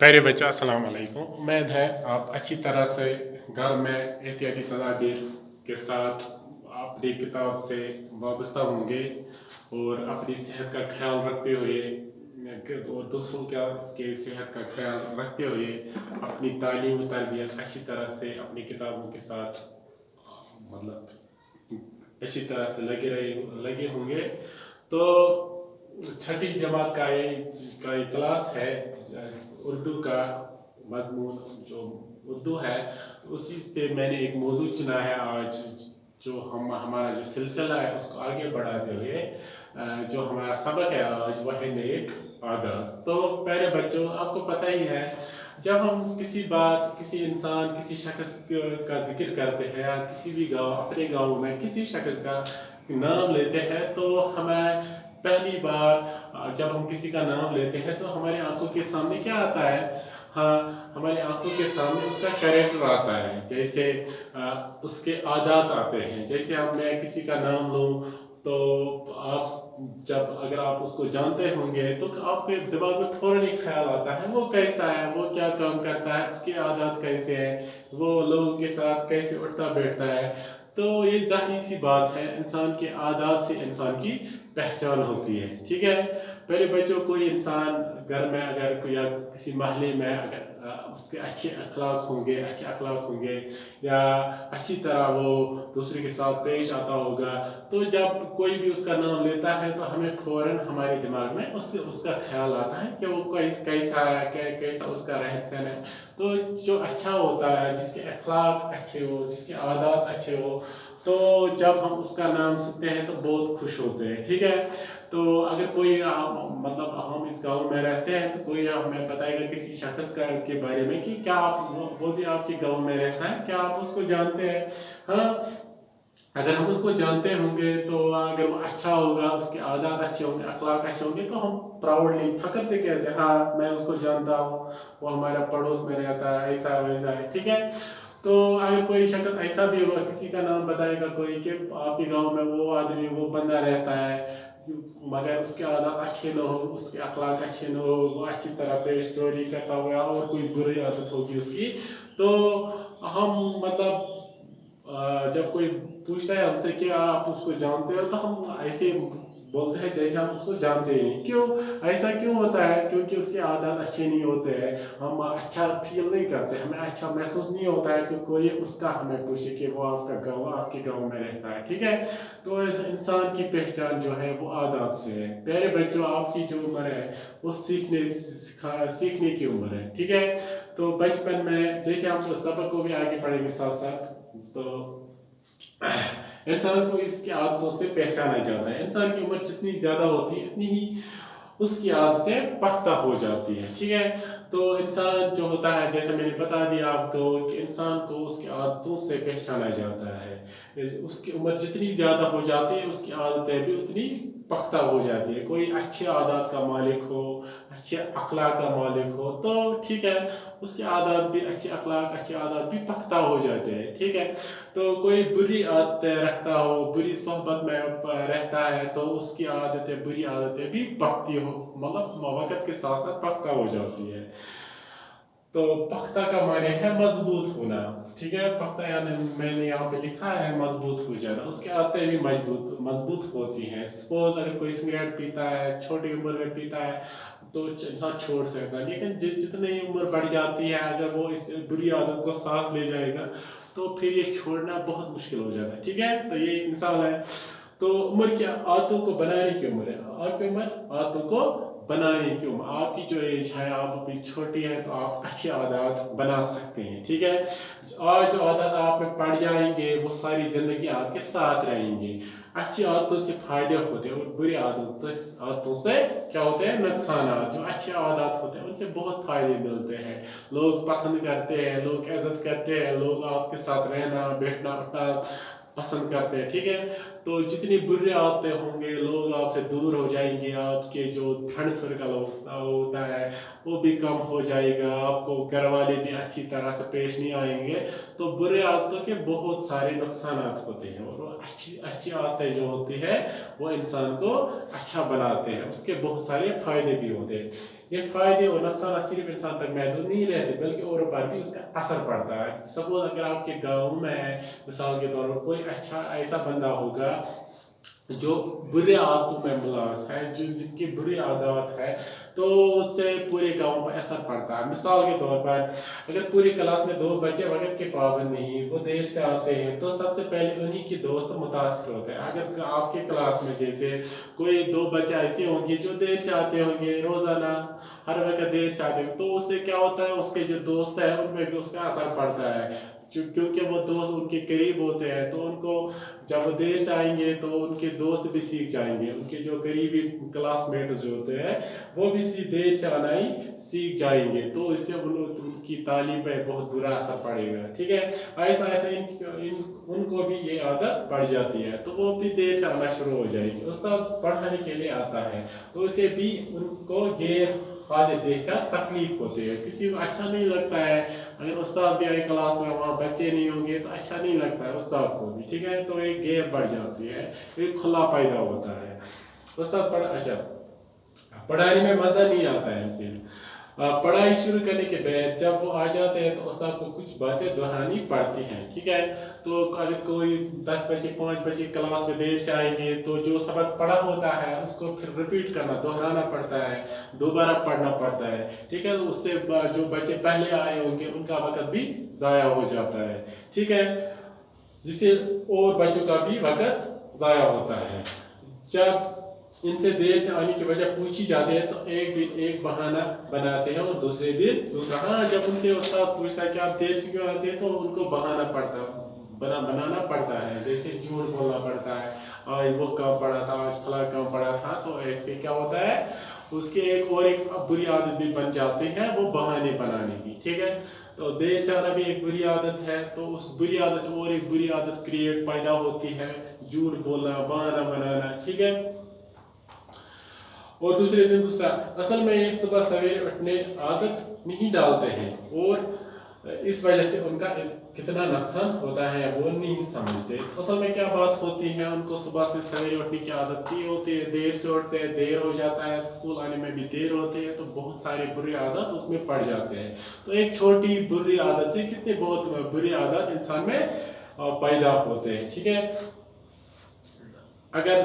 प्यारे बच्चों अस्सलाम वालेकुम। उम्मीद है आप अच्छी तरह से घर में एहतियाती तदाबीर के साथ अपनी किताब से वाबस्ता होंगे और अपनी सेहत का ख्याल रखते हुए और दूसरों के सेहत का ख्याल रखते हुए अपनी तालीम तरबियत अच्छी तरह से अपनी किताबों के साथ मतलब अच्छी तरह से लगे होंगे। तो छठी जमात का ये क्लास है उर्दू का मजमून जो उर्दू है, तो उसी से मैंने एक मौजू चुना है आज, जो हमारा जो सिलसिला है उसको आगे बढ़ाते हुए जो हमारा सबक है आज वह है नेक आदत। तो प्यारे बच्चों, आपको पता ही है, जब हम किसी बात, किसी इंसान, किसी शख्स का जिक्र करते हैं या किसी भी गांव, अपने गांव में किसी शख्स का नाम लेते हैं, तो हमें पहली बार जब हम किसी का नाम लेते हैं तो हमारी आंखों के सामने क्या आता है? हाँ, हमारी आंखों के सामने उसका कैरेक्टर आता है। जैसे उसके आदत आते हैं। जैसे अब मैं किसी का नाम लूँ तो आप जब अगर आप उसको जानते होंगे तो आपके दिमाग में फौरन ही ख्याल आता है वो कैसा है, वो क्या काम करता है, उसकी आदत कैसे है, वो लोगों के साथ कैसे उठता बैठता है। तो ये जाहिर सी बात है, इंसान के आदत से इंसान की पहचान होती है। ठीक है, पहले बच्चों, कोई इंसान घर में अगर कोई या किसी मोहल्ले में अगर उसके अच्छे अखलाक होंगे या अच्छी तरह वो दूसरे के साथ पेश आता होगा, तो जब कोई भी उसका नाम लेता है तो हमें फौरन हमारे दिमाग में उसका ख्याल आता है कि वो कैसा है, कैसा उसका रहन सहन है। तो जो अच्छा होता है, जिसके अखलाक अच्छे हो, जिसके आदत अच्छे हो, तो जब हम उसका नाम सुनते हैं तो बहुत खुश होते हैं। ठीक है, तो अगर कोई मतलब हम इस गांव में रहते हैं तो कोई हमें बताएगा किसी शख्स के बारे में कि क्या आप वो भी आपके गांव में रहता है, क्या आप उसको जानते हैं? हाँ, अगर हम उसको जानते होंगे तो अगर वो अच्छा होगा, उसके आदत अच्छे होंगे, अखलाक अच्छे होंगे, तो हम प्राउडली फख्र से कहते हैं हाँ मैं उसको जानता हूँ, वो हमारा पड़ोस में रहता है, ऐसा वैसा है। ठीक है, तो अगर कोई शख्स ऐसा भी होगा, किसी का नाम बताएगा कोई कि आपके गांव में वो आदमी, वो बंदा रहता है, मगर उसके आदत अच्छे न हो, उसके अखलाक अच्छे न हो, वो अच्छी तरह पेश चोरी करता होगा और कोई बुरी आदत होगी उसकी, तो हम मतलब जब कोई पूछता है हमसे कि आप उसको जानते हो, तो हम ऐसे बोलते हैं जैसे हम उसको जानते ही नहीं। क्यों? ऐसा क्यों होता है? क्योंकि उसके आदत अच्छे नहीं होते हैं, हम अच्छा फील नहीं करते, हमें अच्छा महसूस नहीं होता है कि कोई उसका हमें पूछे कि वो आपके गांव में रहता है। ठीक है, तो इंसान की पहचान जो है वो आदत से है। प्यारे बच्चों, आपकी जो उम्र है वो सीखने की उम्र है। ठीक है, तो बचपन में जैसे हम सबक को भी आगे पढ़ेंगे साथ साथ, तो इंसान को इसकी आदतों से पहचाना जाता है। इंसान की उम्र जितनी ज्यादा होती है उतनी ही उसकी आदतें पख्ता हो जाती है। ठीक है, तो इंसान जो होता है, जैसे मैंने बता दिया आपको कि इंसान को उसकी आदतों से पहचाना जाता है। उसकी उम्र जितनी ज्यादा हो जाती है उसकी आदतें भी उतनी पख्ता हो जाती है। कोई अच्छे आदत का मालिक हो, अच्छे अखलाक का मालिक हो, तो ठीक है, उसकी आदत भी अच्छे अखलाक, अच्छे आदत भी पख्ता हो जाते हैं। ठीक है, तो कोई बुरी आदतें रखता हो, बुरी सोहबत में रहता है, तो उसकी आदतें, बुरी आदतें भी पकती हो, मतलब वक्त के साथ साथ पख्ता हो जाती है। तो पख्ता का माने है मजबूत होना। ठीक है, पख्ता यानी मैंने यहाँ पे लिखा है मजबूत हो जाना, उसकी आदतें भी मजबूत मजबूत होती हैं। सपोज अगर कोई सिगरेट पीता है, छोटी उम्र में पीता है, तो इंसान छोड़ सकता है, लेकिन जितनी उम्र बढ़ जाती है, अगर वो इस बुरी आदत को साथ ले जाएगा तो फिर ये छोड़ना बहुत मुश्किल हो जाता है। ठीक है, तो ये एक मिसाल है। तो उम्र क्या? आदतों को बनाने की उम्र है। आपकी उम्र आदतों को बनाने की उम्र। आपकी जो एज है, आप अभी छोटी है, तो आप अच्छी आदत बना सकते हैं। ठीक है, आज जो आदत आप में पड़ जाएंगे वो सारी जिंदगी आपके साथ रहेंगे। अच्छी आदतों से फायदे होते हैं और बुरी आदतों से क्या होते हैं? नुकसान। जो अच्छे आदत होते हैं उनसे बहुत फायदे मिलते हैं, लोग पसंद करते हैं, लोग इज्जत करते हैं, लोग आपके साथ रहना, बैठना, उठना पसंद करते हैं। ठीक है, तो जितनी बुरी आदतें होंगे लोग आपसे दूर हो जाएंगे, आपके जो फ्रेंड सर्कल होता है वो भी कम हो जाएगा, आपको घर वाले भी अच्छी तरह से पेश नहीं आएंगे। तो बुरे आदतों के बहुत सारे नुकसानात होते हैं, और वो अच्छी अच्छी आदतें जो होती है वो इंसान को अच्छा बनाते हैं, उसके बहुत सारे फायदे भी होते हैं। ये फायदे और नुकसान सिर्फ इंसान तक महदूद नहीं रहते बल्कि औरों पर भी उसका असर पड़ता है। सपोज अगर आपके गाँव में मिसाल के तौर पर कोई अच्छा ऐसा बंदा होगा जो बुरे आदतों में मुलव्वस है, जो जिनकी बुरी आदत है, तो उससे पूरे गांव पर असर पड़ता है। मिसाल के तौर पर अगर पूरी क्लास में 2 बच्चे वक्त के पाबंद नहीं, वो देर से आते हैं, तो सबसे पहले उन्हीं के दोस्त मुतासिर होते हैं। अगर आपके क्लास में जैसे कोई 2 बच्चे ऐसे होंगे जो देर से आते होंगे, रोजाना हर वक्त देर से आते होंगे, तो उससे क्या होता है, उसके जो दोस्त हैं उनमें भी उसका असर पड़ता है, क्योंकि वो दोस्त उनके करीब होते हैं। तो उनको जब वो देर से आएंगे तो उनके दोस्त भी सीख जाएंगे, उनके जो करीबी क्लासमेट जो होते हैं वो भी देर से आना ही सीख जाएंगे, तो इससे उनकी तालीम पे बहुत बुरा असर पड़ेगा। ठीक है, ऐसा ऐसा उनको भी ये आदत पड़ जाती है, तो वो भी देर से आना शुरू हो जाएगी। उस्ताद पढ़ाने के लिए आता है तो उसे भी उनको गैर हाजिर देखकर तकलीफ होती है, किसी को अच्छा नहीं लगता है। अगर उस्ताद भी आए क्लास में, वहाँ बच्चे नहीं होंगे तो अच्छा नहीं लगता है उस्ताद को भी। ठीक है, तो एक गैप बढ़ जाती है, एक खुला पैदा होता है। उस्ताद पढ़ाने में मज़ा नहीं आता है। फिर पढ़ाई शुरू करने के बाद जब वो आ जाते हैं तो उस्ताद को कुछ बातें दोहरानी पड़ती हैं। ठीक है, तो अगर कोई 10 बजे 5 बजे क्लास में देर से आएंगे तो जो सबक पढ़ा होता है उसको फिर रिपीट करना, दोहराना पड़ता है, दोबारा पढ़ना पड़ता है। ठीक है, तो उससे जो बच्चे पहले आए होंगे उनका वक्त भी ज़ाया हो जाता है। ठीक है, जिससे और बच्चों का भी वक्त ज़ाया होता है। जब इनसे देर से आने की वजह पूछी जाती है तो एक दिन एक बहाना बनाते हैं और दूसरे दिन दूसरा। हाँ, जब उनसे उस्ताद पूछता है कि आप देर से क्यों आते हैं, तो उनको बहाना बनाना पड़ता है, जैसे झूठ बोलना पड़ता है, आज वो काम पड़ा था, आज फला काम पड़ा था। तो ऐसे क्या होता है, उसके एक बुरी आदत भी बन जाती है, वो बहाने बनाने की। ठीक है, तो देर से आना भी एक बुरी आदत है, तो उस बुरी आदत से और एक बुरी आदत पैदा होती है, झूठ बोलना, बहाना बनाना। ठीक है, और दूसरे दिन दूसरा। असल में ये सुबह सवेरे उठने आदत नहीं डालते हैं, और इस वजह से उनका कितना नुकसान होता है वो नहीं समझते। तो असल में क्या बात होती है, उनको सुबह से सवेरे उठने की आदत नहीं होती है, देर से उठते हैं, देर हो जाता है, स्कूल आने में भी देर होती है, तो बहुत सारी बुरी आदत उसमें पड़ जाते हैं। तो एक छोटी बुरी आदत से कितने बहुत बुरी आदत इंसान में पैदा होते हैं। ठीक है, अगर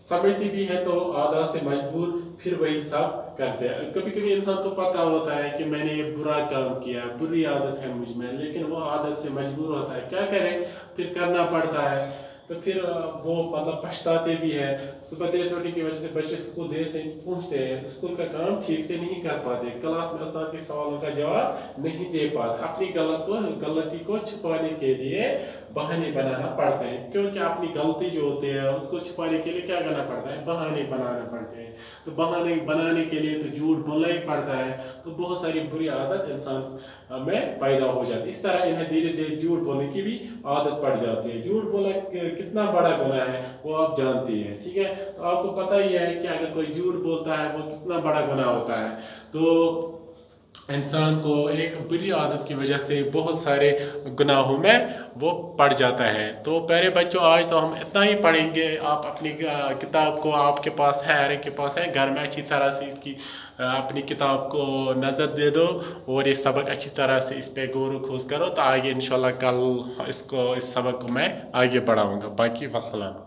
समझती भी है तो आदत से मजबूर फिर वही सब करते हैं। कभी कभी इंसान को पता होता है कि मैंने ये बुरा काम किया, बुरी आदत है मुझ में, लेकिन वो आदत से मजबूर होता है, क्या करें, फिर करना पड़ता है। तो फिर वो मतलब पछताते भी है। सुबह देर से उठने की वजह से बच्चे स्कूल देर से पहुंचते हैं, स्कूल का काम ठीक से नहीं कर पाते, क्लास में उस्ताद के सवालों का जवाब नहीं दे पाते, अपनी गलती को छुपाने के लिए बहाने बनाना पड़ते हैं, क्योंकि अपनी गलती जो होती है उसको छुपाने के लिए क्या करना पड़ता है, बहाने बनाने पड़ते हैं। तो बहाने बनाने के लिए तो झूठ बोलना ही पड़ता है, तो बहुत सारी बुरी आदत इंसान में पैदा हो जाती है। इस तरह इन्हें धीरे धीरे झूठ बोलने की भी आदत पड़ जाती है। झूठ बोलना कितना बड़ा गुनाह है वो आप जानती हैं। ठीक है, तो आपको पता ही है कि अगर कोई झूठ बोलता है वो कितना बड़ा गुनाह होता है। तो इंसान को एक बुरी आदत की वजह से बहुत सारे गुनाहों में वो पड़ जाता है। तो प्यारे बच्चों, आज तो हम इतना ही पढ़ेंगे। आप अपनी किताब को आपके पास है, हर एक के पास है, घर में अच्छी तरह से इसकी अपनी किताब को नज़र दे दो और ये सबक अच्छी तरह से इस पे गौर खोज करो, तो आगे इंशाल्लाह कल इस सबक को मैं आगे बढ़ाऊंगा। बाकी वस्सलाम।